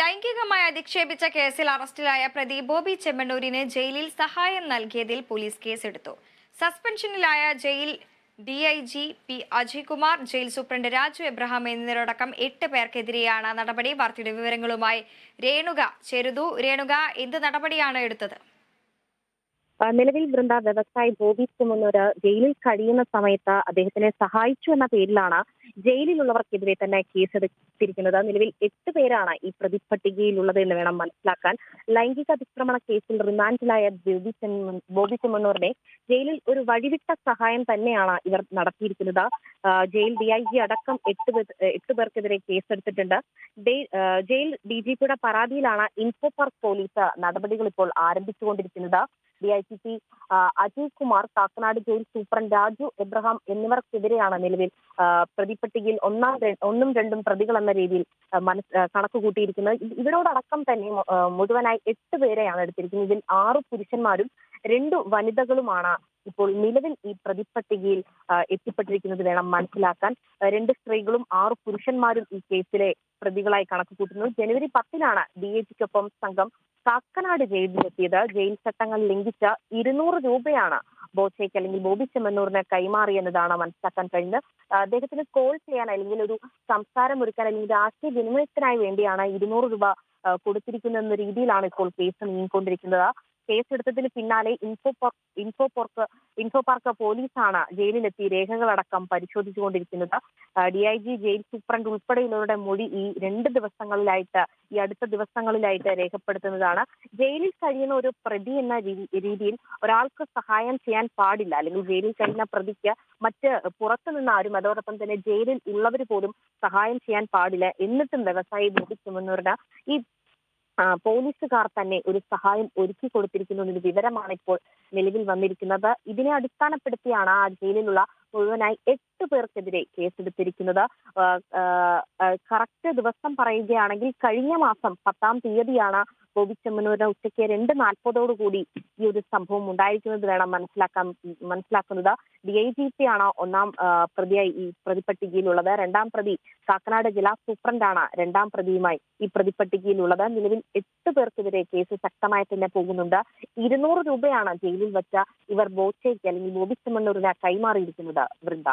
ലൈംഗികമായി അധിക്ഷേപിച്ച കേസിൽ അറസ്റ്റിലായ പ്രതി ബോബി ചെമ്മണ്ണൂരിന് ജയിലിൽ സഹായം നൽകിയതിൽ പോലീസ് കേസെടുത്തു. സസ്പെൻഷനിലായ jail DIG P Ajaykumar, jail superintendent Raju Abraham എന്നിവരടക്കം 8 പേർക്കെതിരെയാണ് നടപടി. വാർത്തയുടെ വിവരങ്ങളുമായി രേണുക ചേരുന്നു. രേണുക, എന്ത് നടപടിയാണ് എടുത്തത്? നിലവിൽ വ്യവസായി ബോബി ചെമ്മണ്ണൂർ ജയിലിൽ കഴിയുന്ന സമയത്ത് അദ്ദേഹത്തിനെ സഹായിച്ചു എന്ന പേരിലാണ് ജയിലിലുള്ളവർക്കെതിരെ തന്നെ കേസെടുത്തിരിക്കുന്നത്. നിലവിൽ 8 പേരാണ് ഈ പ്രതിപട്ടികയിലുള്ളത് എന്ന് വേണം മനസ്സിലാക്കാൻ. ലൈംഗിക അതിക്രമണ കേസിൽ റിമാൻഡിലായ ബോബി ചെമ്മണ്ണൂരിനെ ജയിലിൽ ഒരു വഴിവിട്ട സഹായം തന്നെയാണ് ഇവർ നടത്തിയിരിക്കുന്നത്. ജയിൽ ഡിഐജി അടക്കം 8 പേർക്കെതിരെ കേസെടുത്തിട്ടുണ്ട്. ജയിൽ ഡിജിപിയുടെ പരാതിയിലാണ് ഇൻഫോ പാർക്ക് പോലീസ് നടപടികൾ ഇപ്പോൾ ആരംഭിച്ചുകൊണ്ടിരിക്കുന്നത്. DIGP Ajaykumar, Kakkanad jail superintendent Raju Abraham എന്നിവർക്കെതിരെയാണ് നിലവിൽ പ്രതിപട്ടികയിൽ 1ഉം 2ഉം പ്രതികൾ എന്ന രീതിയിൽ കണക്ക് കൂട്ടിയിരിക്കുന്നത്. ഇവരോടടക്കം തന്നെ മുഴുവനായി 8 പേരെയാണ് എടുത്തിരിക്കുന്നത്. ഇതിൽ 6 പുരുഷന്മാരും 2 വനിതകളുമാണ് ഇപ്പോൾ നിലവിൽ ഈ പ്രതിപട്ടികയിൽ എത്തിപ്പെട്ടിരിക്കുന്നത് വേണം മനസ്സിലാക്കാൻ. 2 സ്ത്രീകളും 6 പുരുഷന്മാരും ഈ കേസിലെ പ്രതികളായി കണക്ക് കൂട്ടുന്നു. ജനുവരി 10-നാണ് ഡിഐജിക്കൊപ്പം സംഘം കാക്കനാട് ജയിലിലെത്തിയത്. ജയിൽ ചട്ടങ്ങൾ ലംഘിച്ച 200 രൂപയാണ് ബോച്ചയ്ക്ക് അല്ലെങ്കിൽ ബോബി ചെമ്മണ്ണൂരിന് കൈമാറിയെന്നതാണ് മനസ്സിലാക്കാൻ കഴിഞ്ഞത്. അദ്ദേഹത്തിന് കോൾ ചെയ്യാൻ അല്ലെങ്കിൽ ഒരു സംസാരം ഒരുക്കാൻ അല്ലെങ്കിൽ ആശയവിനിമയത്തിനായി വേണ്ടിയാണ് 200 രൂപ കൊടുത്തിരിക്കുന്ന എന്ന രീതിയിലാണ് ഇപ്പോൾ കേസ് നീങ്ങിക്കൊണ്ടിരിക്കുന്നത്. കേസെടുത്തതിന് പിന്നാലെ ഇൻഫോ പാർക്ക് പോലീസാണ് ജയിലിലെത്തി രേഖകളടക്കം പരിശോധിച്ചുകൊണ്ടിരിക്കുന്നത്. ഡിഐജി, ജയിൽ സൂപ്രണ്ട് ഉൾപ്പെടെയുള്ളവരുടെ മൊഴി ഈ അടുത്ത ദിവസങ്ങളിലായിട്ട് രേഖപ്പെടുത്തുന്നതാണ്. ജയിലിൽ കഴിയുന്ന ഒരു പ്രതി എന്ന രീതിയിൽ ഒരാൾക്ക് സഹായം ചെയ്യാൻ പാടില്ല, അല്ലെങ്കിൽ ജയിലിൽ കഴിയുന്ന പ്രതിക്ക് മറ്റ് പുറത്തുനിന്ന് ആരും, അതോടൊപ്പം തന്നെ ജയിലിൽ ഉള്ളവർ പോലും സഹായം ചെയ്യാൻ പാടില്ല. എന്നിട്ടും വ്യവസായി ബോബി ചെമ്മണ്ണൂരിന് ഈ പോലീസുകാർ തന്നെ ഒരു സഹായം ഒരുക്കി കൊടുത്തിരിക്കുന്ന ഒരു വിവരമാണ് ഇപ്പോൾ നിലവിൽ വന്നിരിക്കുന്നത്. ഇതിനെ അടിസ്ഥാനപ്പെടുത്തിയാണ് ആ ജയിലിലുള്ള മുഴുവനായി 8 പേർക്കെതിരെ കേസെടുത്തിരിക്കുന്നത്. കറക്റ്റ് ദിവസം പറയുകയാണെങ്കിൽ കഴിഞ്ഞ മാസം 10-ാം തീയതിയാണ് ബോബി ചെമ്മണ്ണൂരിന് ഉച്ചയ്ക്ക് 2:40 ഈ ഒരു സംഭവം ഉണ്ടായിരിക്കുന്നത് വേണം മനസ്സിലാക്കുന്നത്. DIGP ആണ് 1-ാം പ്രതിയായി ഈ പ്രതിപട്ടികയിലുള്ളത്. 2-ാം പ്രതി കാക്കനാട് ജില്ലാ സൂപ്രണ്ടാണ് 2-ാം പ്രതിയുമായി ഈ പ്രതിപട്ടികയിലുള്ളത്. നിലവിൽ 8 പേർക്കെതിരെ കേസ് ശക്തമായി തന്നെ പോകുന്നുണ്ട്. 200 രൂപയാണ് ജയിലിൽ വെച്ച ഇവർ ബോച്ചയ്ക്ക് അല്ലെങ്കിൽ ബോബി ചെമ്മണ്ണൂരിന് കൈമാറിയിരിക്കുന്നത്. വൃന്ദ.